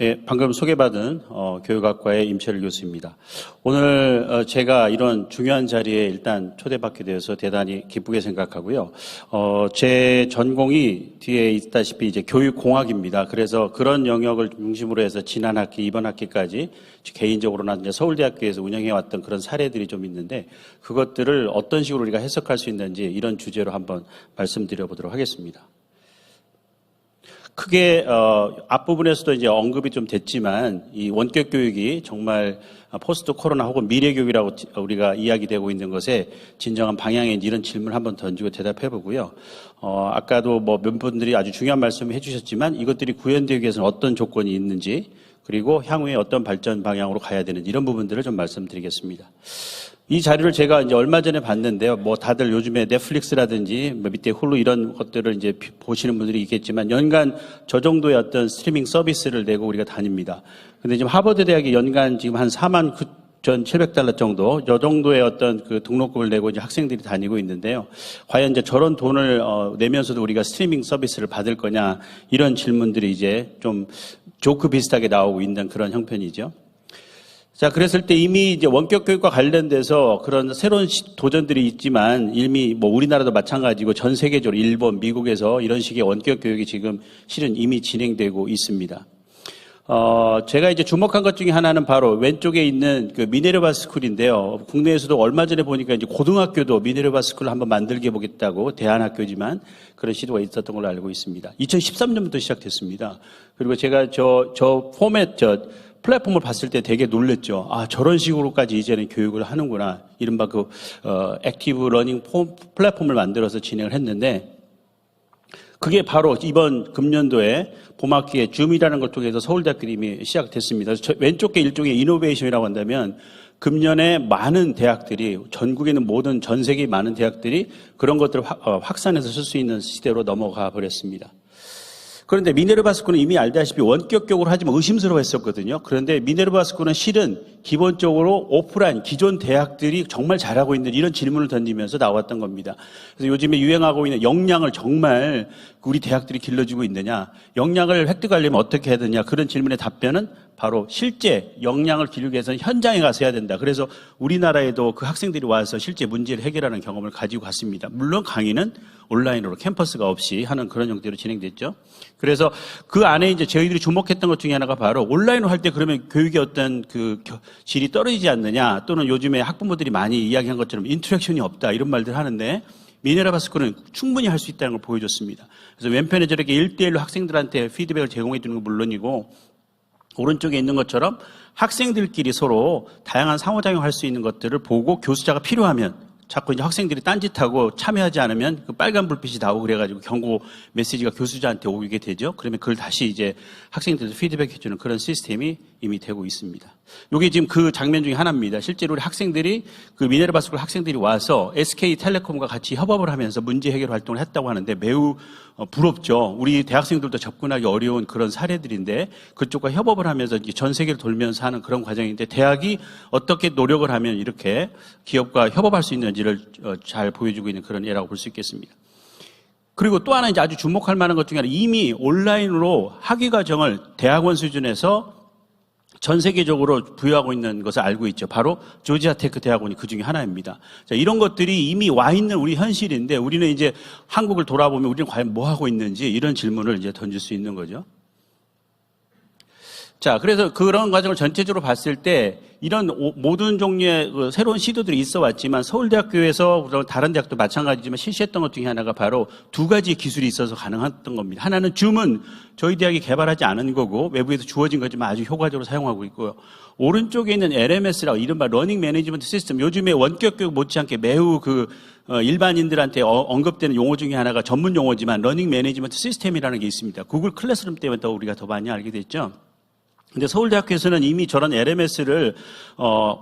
예, 방금 소개받은 교육학과의 임철일 교수입니다. 오늘 제가 이런 중요한 자리에 일단 초대받게 되어서 대단히 기쁘게 생각하고요. 제 전공이 뒤에 있다시피 이제 교육공학입니다. 그래서 그런 영역을 중심으로 해서 지난 학기, 이번 학기까지 개인적으로나 이제 서울대학교에서 운영해왔던 그런 사례들이 좀 있는데 그것들을 어떤 식으로 우리가 해석할 수 있는지 이런 주제로 한번 말씀드려보도록 하겠습니다. 크게 앞부분에서도 이제 언급이 좀 됐지만 이 원격 교육이 정말 포스트 코로나 혹은 미래 교육이라고 우리가 이야기되고 있는 것에 진정한 방향인지 이런 질문을 한번 던지고 대답해 보고요. 아까도 뭐 몇 분들이 아주 중요한 말씀을 해주셨지만 이것들이 구현되기 위해서는 어떤 조건이 있는지 그리고 향후에 어떤 발전 방향으로 가야 되는지 이런 부분들을 좀 말씀드리겠습니다. 이 자료를 제가 이제 얼마 전에 봤는데요. 뭐 다들 요즘에 넷플릭스라든지 밑에 홀루 이런 것들을 이제 보시는 분들이 있겠지만 연간 저 정도의 어떤 스트리밍 서비스를 내고 우리가 다닙니다. 근데 지금 하버드 대학이 연간 지금 한 49,700달러 정도, 저 정도의 어떤 그 등록금을 내고 이제 학생들이 다니고 있는데요. 과연 이제 저런 돈을 내면서도 우리가 스트리밍 서비스를 받을 거냐 이런 질문들이 이제 좀 조크 비슷하게 나오고 있는 그런 형편이죠. 자, 그랬을 때 이미 이제 원격 교육과 관련돼서 그런 새로운 도전들이 있지만 이미 뭐 우리나라도 마찬가지고 전 세계적으로 일본, 미국에서 이런 식의 원격 교육이 지금 실은 이미 진행되고 있습니다. 제가 이제 주목한 것 중에 하나는 바로 왼쪽에 있는 그 미네르바 스쿨인데요. 국내에서도 얼마 전에 보니까 이제 고등학교도 미네르바 스쿨을 한번 만들게 보겠다고 대안학교지만 그런 시도가 있었던 걸로 알고 있습니다. 2013년부터 시작됐습니다. 그리고 제가 저 플랫폼을 봤을 때 되게 놀랬죠. 아, 저런 식으로까지 이제는 교육을 하는구나. 이른바 그, 액티브 러닝 플랫폼을 만들어서 진행을 했는데, 그게 바로 이번 금년도에 봄학기에 줌이라는 걸 통해서 서울대학교 이미 시작됐습니다. 왼쪽에 일종의 이노베이션이라고 한다면, 금년에 많은 대학들이, 전국에 있는 모든 전 세계 많은 대학들이 그런 것들을 확산해서 쓸 수 있는 시대로 넘어가 버렸습니다. 그런데 미네르바 스쿨은 이미 알다시피 원격격으로 하지만 의심스러워 했었거든요. 그런데 미네르바 스쿨은 실은 기본적으로 오프라인 기존 대학들이 정말 잘하고 있는 이런 질문을 던지면서 나왔던 겁니다. 그래서 요즘에 유행하고 있는 역량을 정말 우리 대학들이 길러주고 있느냐, 역량을 획득하려면 어떻게 해야 되느냐 그런 질문의 답변은 바로 실제 역량을 기르기 위해서는 현장에 가서 해야 된다. 그래서 우리나라에도 그 학생들이 와서 실제 문제를 해결하는 경험을 가지고 갔습니다. 물론 강의는 온라인으로 캠퍼스가 없이 하는 그런 형태로 진행됐죠. 그래서 그 안에 이제 저희들이 주목했던 것 중에 하나가 바로 온라인으로 할 때 그러면 교육의 어떤 그 질이 떨어지지 않느냐 또는 요즘에 학부모들이 많이 이야기한 것처럼 인터랙션이 없다 이런 말들 하는데 미네르바 스쿨은 충분히 할 수 있다는 걸 보여줬습니다. 그래서 왼편에 저렇게 1대1로 학생들한테 피드백을 제공해 주는 건 물론이고 오른쪽에 있는 것처럼 학생들끼리 서로 다양한 상호작용할 수 있는 것들을 보고 교수자가 필요하면 자꾸 이제 학생들이 딴짓하고 참여하지 않으면 그 빨간 불빛이 나오고 그래가지고 경고 메시지가 교수자한테 오게 되죠. 그러면 그걸 다시 이제 학생들도 피드백해주는 그런 시스템이 이미 되고 있습니다. 이게 지금 그 장면 중에 하나입니다. 실제로 우리 학생들이 그 미네르바 스쿨 학생들이 와서 SK텔레콤과 같이 협업을 하면서 문제 해결 활동을 했다고 하는데 매우 부럽죠. 우리 대학생들도 접근하기 어려운 그런 사례들인데 그쪽과 협업을 하면서 이제 전 세계를 돌면서 하는 그런 과정인데 대학이 어떻게 노력을 하면 이렇게 기업과 협업할 수 있는지를 잘 보여주고 있는 그런 예라고 볼 수 있겠습니다. 그리고 또 하나 이제 아주 주목할 만한 것 중에 하나 이미 온라인으로 학위 과정을 대학원 수준에서 전 세계적으로 부여하고 있는 것을 알고 있죠. 바로 조지아 테크 대학원이 그 중에 하나입니다. 자, 이런 것들이 이미 와 있는 우리 현실인데 우리는 이제 한국을 돌아보면 우리는 과연 뭐 하고 있는지 이런 질문을 이제 던질 수 있는 거죠. 자, 그래서 그런 과정을 전체적으로 봤을 때 이런 모든 종류의 새로운 시도들이 있어 왔지만 서울대학교에서 다른 대학도 마찬가지지만 실시했던 것 중에 하나가 바로 두 가지 기술이 있어서 가능했던 겁니다. 하나는 줌은 저희 대학이 개발하지 않은 거고 외부에서 주어진 거지만 아주 효과적으로 사용하고 있고요. 오른쪽에 있는 LMS라고 이른바 러닝 매니지먼트 시스템, 요즘에 원격 교육 못지않게 매우 일반인들한테 언급되는 용어 중에 하나가 전문 용어지만 러닝 매니지먼트 시스템이라는 게 있습니다. 구글 클래스룸 때문에 우리가 더 많이 알게 됐죠. 근데 서울대학교에서는 이미 저런 LMS를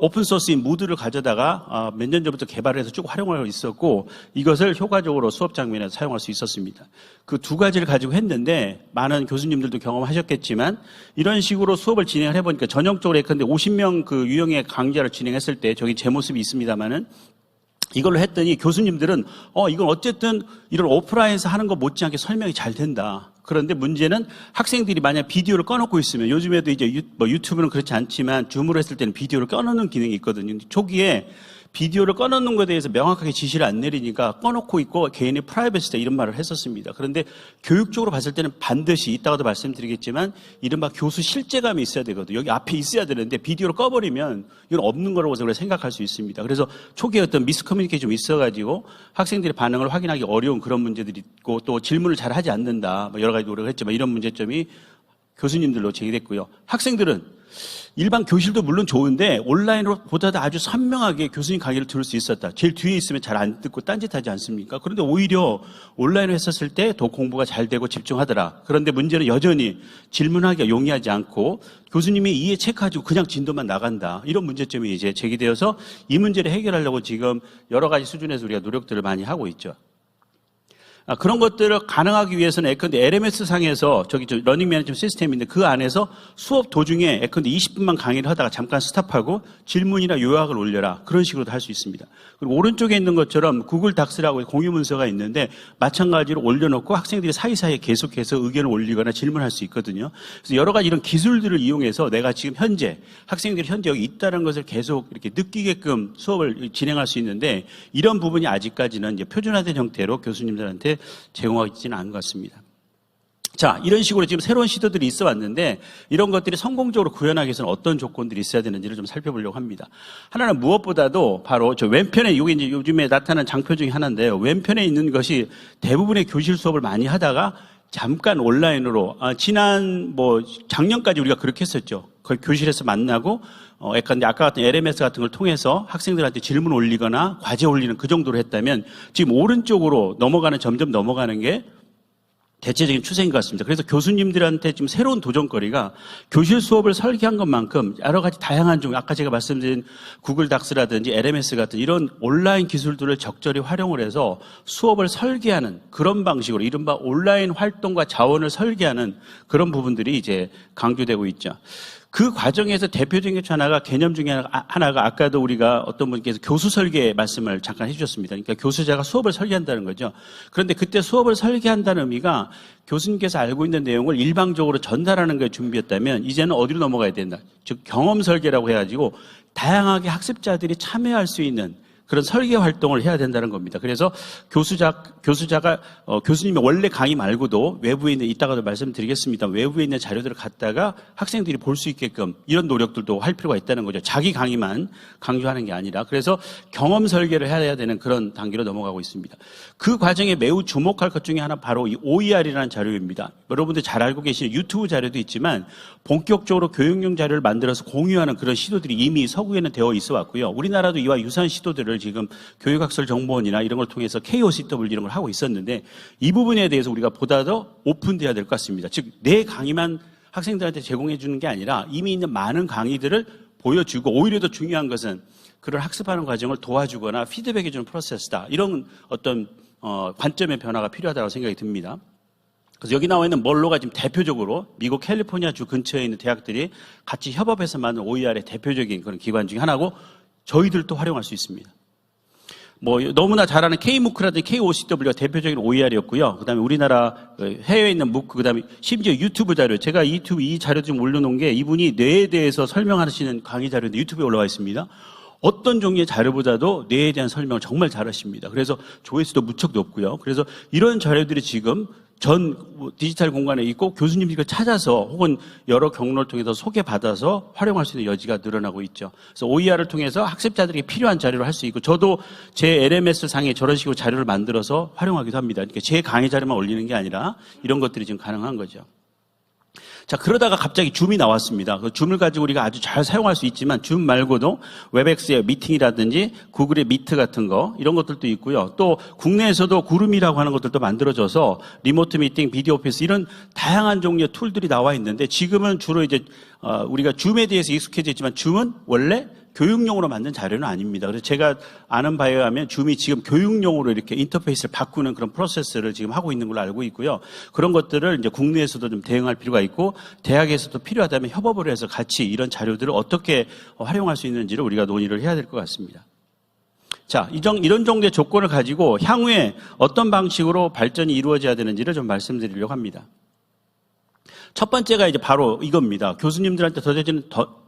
오픈소스인 무드를 가져다가 몇 년 전부터 개발해서 쭉 활용하고 있었고 이것을 효과적으로 수업 장면에서 사용할 수 있었습니다. 그 두 가지를 가지고 했는데 많은 교수님들도 경험하셨겠지만 이런 식으로 수업을 진행을 해보니까 전형적으로 예컨대 50명 그 유형의 강좌를 진행했을 때 저기 제 모습이 있습니다만은 이걸로 했더니 교수님들은 이건 어쨌든 이런 오프라인에서 하는 것 못지않게 설명이 잘 된다. 그런데 문제는 학생들이 만약 비디오를 꺼놓고 있으면 요즘에도 이제 유튜브는 그렇지 않지만 줌으로 했을 때는 비디오를 꺼놓는 기능이 있거든요. 초기에 비디오를 꺼놓는 것에 대해서 명확하게 지시를 안 내리니까 꺼놓고 있고 개인의 프라이버시다 이런 말을 했었습니다. 그런데 교육적으로 봤을 때는 반드시 이따가도 말씀드리겠지만 이른바 교수 실제감이 있어야 되거든요. 여기 앞에 있어야 되는데 비디오를 꺼버리면 이건 없는 거라고 생각할 수 있습니다. 그래서 초기에 어떤 미스커뮤니케이션이 좀 있어가지고 학생들의 반응을 확인하기 어려운 그런 문제들이 있고 또 질문을 잘 하지 않는다. 여러 가지 노력을 했지만 이런 문제점이 교수님들로 제기됐고요. 학생들은 일반 교실도 물론 좋은데 온라인으로 보다도 아주 선명하게 교수님 강의를 들을 수 있었다. 제일 뒤에 있으면 잘 안 듣고 딴짓하지 않습니까? 그런데 오히려 온라인으로 했었을 때 더 공부가 잘 되고 집중하더라. 그런데 문제는 여전히 질문하기가 용이하지 않고 교수님이 이해 체크하고 그냥 진도만 나간다. 이런 문제점이 이제 제기되어서 이 문제를 해결하려고 지금 여러 가지 수준에서 우리가 노력들을 많이 하고 있죠. 그런 것들을 가능하기 위해서는 예컨대 LMS 상에서 러닝 매니지먼트 시스템인데 그 안에서 수업 도중에 예컨대 20분만 강의를 하다가 잠깐 스탑하고 질문이나 요약을 올려라. 그런 식으로도 할 수 있습니다. 그리고 오른쪽에 있는 것처럼 구글 닥스라고 공유 문서가 있는데 마찬가지로 올려놓고 학생들이 사이사이에 계속해서 의견을 올리거나 질문할 수 있거든요. 그래서 여러 가지 이런 기술들을 이용해서 내가 지금 학생들이 현재 여기 있다는 것을 계속 이렇게 느끼게끔 수업을 진행할 수 있는데 이런 부분이 아직까지는 이제 표준화된 형태로 교수님들한테 제공하고 있지는 않은 것 같습니다. 자, 이런 식으로 지금 새로운 시도들이 있어 왔는데 이런 것들이 성공적으로 구현하기 위해서는 어떤 조건들이 있어야 되는지를 좀 살펴보려고 합니다. 하나는 무엇보다도 바로 저 왼편에 이게 이제 요즘에 나타난 장표 중에 하나인데요. 왼편에 있는 것이 대부분의 교실 수업을 많이 하다가 잠깐 온라인으로 작년까지 우리가 그렇게 했었죠. 거의 교실에서 만나고 약간 아까 같은 LMS 같은 걸 통해서 학생들한테 질문 올리거나 과제 올리는 그 정도로 했다면 지금 오른쪽으로 점점 넘어가는 게 대체적인 추세인 것 같습니다. 그래서 교수님들한테 지금 새로운 도전거리가 교실 수업을 설계한 것만큼 여러 가지 다양한 아까 제가 말씀드린 구글 닥스라든지 LMS 같은 이런 온라인 기술들을 적절히 활용을 해서 수업을 설계하는 그런 방식으로 이른바 온라인 활동과 자원을 설계하는 그런 부분들이 이제 강조되고 있죠. 그 과정에서 대표적인 개념 중에 하나가 아까도 우리가 어떤 분께서 교수 설계 말씀을 잠깐 해주셨습니다. 그러니까 교수자가 수업을 설계한다는 거죠. 그런데 그때 수업을 설계한다는 의미가 교수님께서 알고 있는 내용을 일방적으로 전달하는 걸 준비했다면 이제는 어디로 넘어가야 된다. 즉 경험 설계라고 해가지고 다양하게 학습자들이 참여할 수 있는 그런 설계 활동을 해야 된다는 겁니다. 그래서 교수자가 교수님의 원래 강의 말고도 외부에 있는 이따가도 말씀드리겠습니다. 외부에 있는 자료들을 갖다가 학생들이 볼 수 있게끔 이런 노력들도 할 필요가 있다는 거죠. 자기 강의만 강조하는 게 아니라 그래서 경험 설계를 해야 되는 그런 단계로 넘어가고 있습니다. 그 과정에 매우 주목할 것 중에 하나 바로 이 OER이라는 자료입니다. 여러분들 잘 알고 계시는 유튜브 자료도 있지만 본격적으로 교육용 자료를 만들어서 공유하는 그런 시도들이 이미 서구에는 되어 있어 왔고요. 우리나라도 이와 유사한 시도들을 지금 교육학설정보원이나 이런 걸 통해서 KOCW 이런 걸 하고 있었는데 이 부분에 대해서 우리가 보다 더 오픈돼야 될 것 같습니다. 즉 내 강의만 학생들한테 제공해 주는 게 아니라 이미 있는 많은 강의들을 보여주고 오히려 더 중요한 것은 그런 학습하는 과정을 도와주거나 피드백해 주는 프로세스다. 이런 어떤 관점의 변화가 필요하다고 생각이 듭니다. 그래서 여기 나와 있는 멀로가 지금 대표적으로 미국 캘리포니아 주 근처에 있는 대학들이 같이 협업해서 만든 OER의 대표적인 그런 기관 중에 하나고 저희들도 활용할 수 있습니다. 너무나 잘 아는 K무크라든지 KOCW가 대표적인 OER이었고요. 그 다음에 우리나라 해외에 있는 무크, 그 다음에 심지어 유튜브 자료. 제가 이 자료 좀 올려놓은 게 이분이 뇌에 대해서 설명하시는 강의 자료인데 유튜브에 올라와 있습니다. 어떤 종류의 자료보다도 뇌에 대한 설명을 정말 잘하십니다. 그래서 조회수도 무척 높고요. 그래서 이런 자료들이 지금 전 디지털 공간에 있고 교수님이 이걸 찾아서 혹은 여러 경로를 통해서 소개받아서 활용할 수 있는 여지가 늘어나고 있죠. 그래서 OER을 통해서 학습자들에게 필요한 자료를 할 수 있고 저도 제 LMS 상에 저런 식으로 자료를 만들어서 활용하기도 합니다. 그러니까 제 강의 자료만 올리는 게 아니라 이런 것들이 지금 가능한 거죠. 자, 그러다가 갑자기 줌이 나왔습니다. 그 줌을 가지고 우리가 아주 잘 사용할 수 있지만 줌 말고도 웹엑스의 미팅이라든지 구글의 미트 같은 거 이런 것들도 있고요. 또 국내에서도 구름이라고 하는 것들도 만들어져서 리모트 미팅, 비디오 오피스 이런 다양한 종류의 툴들이 나와 있는데 지금은 주로 이제 우리가 줌에 대해서 익숙해져 있지만 줌은 원래 교육용으로 만든 자료는 아닙니다. 그래서 제가 아는 바에 의하면 줌이 지금 교육용으로 이렇게 인터페이스를 바꾸는 그런 프로세스를 지금 하고 있는 걸로 알고 있고요. 그런 것들을 이제 국내에서도 좀 대응할 필요가 있고 대학에서도 필요하다면 협업을 해서 같이 이런 자료들을 어떻게 활용할 수 있는지를 우리가 논의를 해야 될 것 같습니다. 자, 이런 정도의 조건을 가지고 향후에 어떤 방식으로 발전이 이루어져야 되는지를 좀 말씀드리려고 합니다. 첫 번째가 이제 바로 이겁니다. 교수님들한테 던져지는 더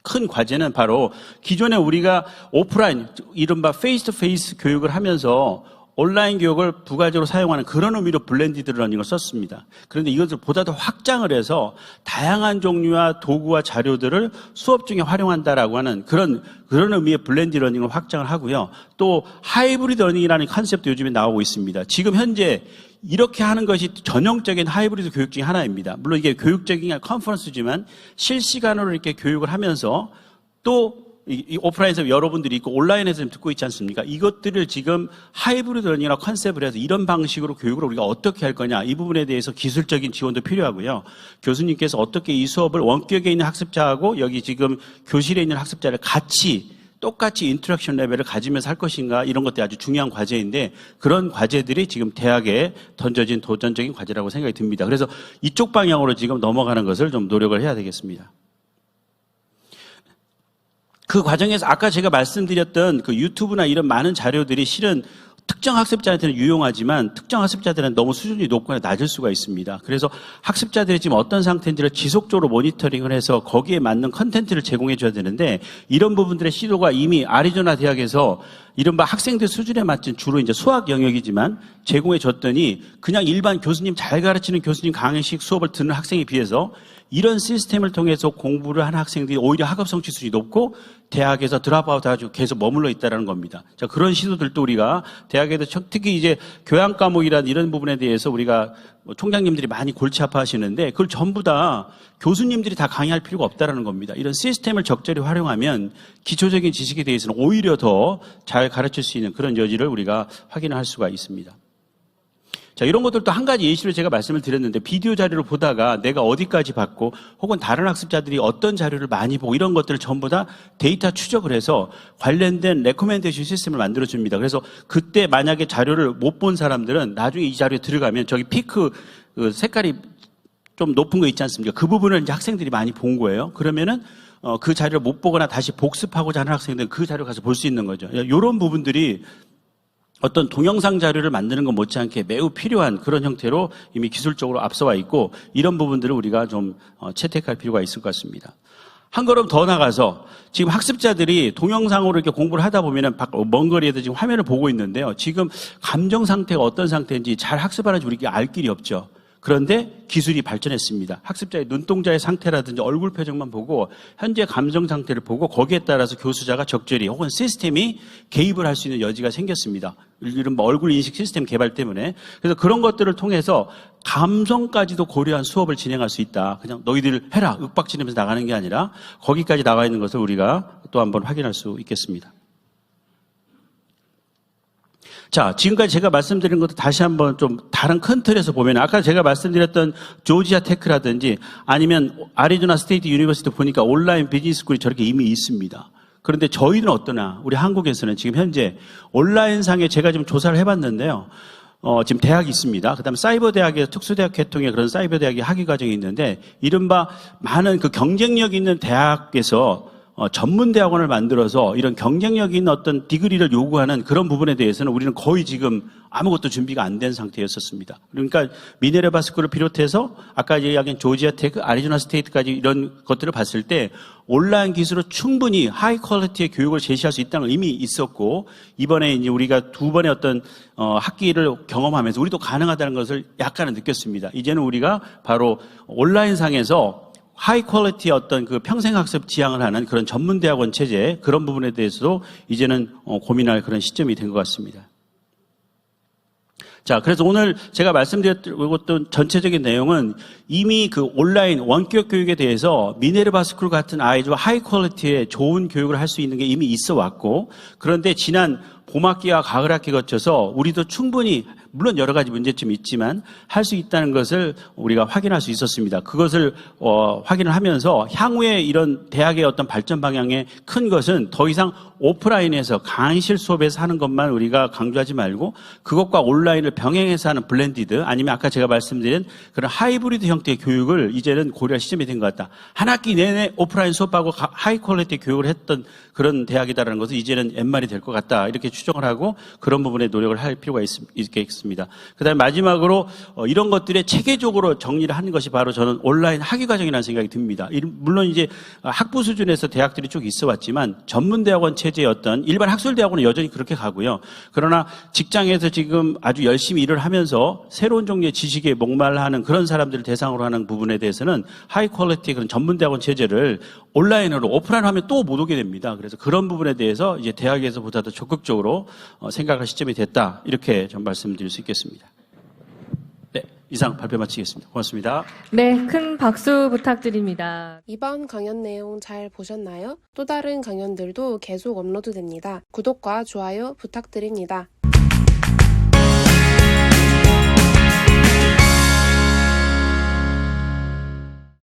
큰 과제는 바로 기존에 우리가 오프라인, 이른바 페이스 투 페이스 교육을 하면서 온라인 교육을 부가적으로 사용하는 그런 의미로 블렌디드 러닝을 썼습니다. 그런데 이것을 보다 더 확장을 해서 다양한 종류와 도구와 자료들을 수업 중에 활용한다라고 하는 그런 의미의 블렌디드 러닝을 확장을 하고요. 또 하이브리드 러닝이라는 컨셉도 요즘에 나오고 있습니다. 지금 현재 이렇게 하는 것이 전형적인 하이브리드 교육 중에 하나입니다. 물론 이게 교육적인 컨퍼런스지만 실시간으로 이렇게 교육을 하면서 또 이 오프라인에서 여러분들이 있고 온라인에서 지금 듣고 있지 않습니까? 이것들을 지금 하이브리드 러닝이라고 컨셉을 해서 이런 방식으로 교육을 우리가 어떻게 할 거냐, 이 부분에 대해서 기술적인 지원도 필요하고요. 교수님께서 어떻게 이 수업을 원격에 있는 학습자하고 여기 지금 교실에 있는 학습자를 똑같이 인터랙션 레벨을 가지면서 할 것인가, 이런 것들이 아주 중요한 과제인데 그런 과제들이 지금 대학에 던져진 도전적인 과제라고 생각이 듭니다. 그래서 이쪽 방향으로 지금 넘어가는 것을 좀 노력을 해야 되겠습니다. 그 과정에서 아까 제가 말씀드렸던 그 유튜브나 이런 많은 자료들이 실은 특정 학습자한테는 유용하지만 특정 학습자들은 너무 수준이 높거나 낮을 수가 있습니다. 그래서 학습자들이 지금 어떤 상태인지를 지속적으로 모니터링을 해서 거기에 맞는 컨텐츠를 제공해 줘야 되는데 이런 부분들의 시도가 이미 아리조나 대학에서 이른바 학생들 수준에 맞춘 주로 이제 수학 영역이지만 제공해 줬더니 그냥 일반 교수님 잘 가르치는 교수님 강의식 수업을 듣는 학생에 비해서 이런 시스템을 통해서 공부를 하는 학생들이 오히려 학업 성취 수준이 높고 대학에서 드랍아웃 해가지고 계속 머물러 있다는 겁니다. 자, 그런 시도들도 우리가 대학에서 특히 이제 교양 과목이라는 이런 부분에 대해서 우리가 총장님들이 많이 골치 아파하시는데 그걸 전부 다 교수님들이 다 강의할 필요가 없다는 겁니다. 이런 시스템을 적절히 활용하면 기초적인 지식에 대해서는 오히려 더 잘 가르칠 수 있는 그런 여지를 우리가 확인할 수가 있습니다. 자, 이런 것들도 한 가지 예시로 제가 말씀을 드렸는데 비디오 자료를 보다가 내가 어디까지 봤고 혹은 다른 학습자들이 어떤 자료를 많이 보고 이런 것들을 전부 다 데이터 추적을 해서 관련된 레코멘데이션 시스템을 만들어줍니다. 그래서 그때 만약에 자료를 못 본 사람들은 나중에 이 자료에 들어가면 저기 피크 색깔이 좀 높은 거 있지 않습니까? 그 부분을 이제 학생들이 많이 본 거예요. 그러면은 그 자료를 못 보거나 다시 복습하고자 하는 학생들은 그 자료 가서 볼 수 있는 거죠. 이런 부분들이 어떤 동영상 자료를 만드는 것 못지않게 매우 필요한 그런 형태로 이미 기술적으로 앞서와 있고 이런 부분들을 우리가 좀 채택할 필요가 있을 것 같습니다. 한 걸음 더 나가서 지금 학습자들이 동영상으로 이렇게 공부를 하다 보면은 먼 거리에도 지금 화면을 보고 있는데요. 지금 감정 상태가 어떤 상태인지 잘 학습하는지 우리가 알 길이 없죠. 그런데 기술이 발전했습니다. 학습자의 눈동자의 상태라든지 얼굴 표정만 보고 현재 감정 상태를 보고 거기에 따라서 교수자가 적절히 혹은 시스템이 개입을 할 수 있는 여지가 생겼습니다. 이런 얼굴 인식 시스템 개발 때문에. 그래서 그런 것들을 통해서 감성까지도 고려한 수업을 진행할 수 있다. 그냥 너희들 해라 윽박지르면서 나가는 게 아니라 거기까지 나가 있는 것을 우리가 또 한번 확인할 수 있겠습니다. 자, 지금까지 제가 말씀드린 것도 다시 한번 좀 다른 큰 틀에서 보면 아까 제가 말씀드렸던 조지아 테크라든지 아니면 아리조나 스테이트 유니버시티 보니까 온라인 비즈니스 스쿨이 저렇게 이미 있습니다. 그런데 저희는 어떠나 우리 한국에서는 지금 현재 온라인상에 제가 지금 조사를 해봤는데요. 지금 대학이 있습니다. 그다음에 사이버 대학에서 특수대학 계통의 그런 사이버 대학의 학위 과정이 있는데 이른바 많은 그 경쟁력 있는 대학에서 전문 대학원을 만들어서 이런 경쟁력 있는 어떤 디그리를 요구하는 그런 부분에 대해서는 우리는 거의 지금 아무것도 준비가 안 된 상태였었습니다. 그러니까 미네르바 스쿨을 비롯해서 아까 이야기한 조지아 테크, 아리조나 스테이트까지 이런 것들을 봤을 때 온라인 기술로 충분히 하이 퀄리티의 교육을 제시할 수 있다는 걸 이미 있었고 이번에 이제 우리가 두 번의 어떤 학기를 경험하면서 우리도 가능하다는 것을 약간은 느꼈습니다. 이제는 우리가 바로 온라인상에서 하이 퀄리티의 어떤 그 평생학습 지향을 하는 그런 전문대학원 체제 그런 부분에 대해서도 이제는 고민할 그런 시점이 된 것 같습니다. 자, 그래서 오늘 제가 말씀드렸던 전체적인 내용은 이미 그 온라인 원격 교육에 대해서 미네르바 스쿨 같은 아이들과 하이 퀄리티의 좋은 교육을 할 수 있는 게 이미 있어 왔고 그런데 지난 봄학기와 가을학기 거쳐서 우리도 충분히 물론 여러 가지 문제점이 있지만 할 수 있다는 것을 우리가 확인할 수 있었습니다. 그것을 확인을 하면서 향후에 이런 대학의 어떤 발전 방향에 큰 것은 더 이상 오프라인에서 강의실 수업에서 하는 것만 우리가 강조하지 말고 그것과 온라인을 병행해서 하는 블렌디드 아니면 아까 제가 말씀드린 그런 하이브리드 형태의 교육을 이제는 고려할 시점이 된 것 같다. 한 학기 내내 오프라인 수업하고 하이 퀄리티 교육을 했던 그런 대학이다라는 것은 이제는 옛말이 될 것 같다. 이렇게 추정을 하고 그런 부분에 노력을 할 필요가 있겠습니다. 싶습니다. 그다음에 마지막으로 이런 것들에 체계적으로 정리를 하는 것이 바로 저는 온라인 학위 과정이라는 생각이 듭니다. 물론 이제 학부 수준에서 대학들이 쭉 있어 왔지만 전문대학원 체제의 어떤 일반 학술대학원은 여전히 그렇게 가고요. 그러나 직장에서 지금 아주 열심히 일을 하면서 새로운 종류의 지식에 목말라하는 그런 사람들을 대상으로 하는 부분에 대해서는 하이 퀄리티의 그런 전문대학원 체제를 온라인으로 오프라인으로 하면 또 못 오게 됩니다. 그래서 그런 부분에 대해서 이제 대학에서보다 더 적극적으로 생각할 시점이 됐다. 이렇게 좀 말씀드릴 수 있겠습니다. 네, 이상 발표 마치겠습니다. 고맙습니다. 네, 큰 박수 부탁드립니다. 이번 강연 내용 잘 보셨나요? 또 다른 강연들도 계속 업로드됩니다. 구독과 좋아요 부탁드립니다.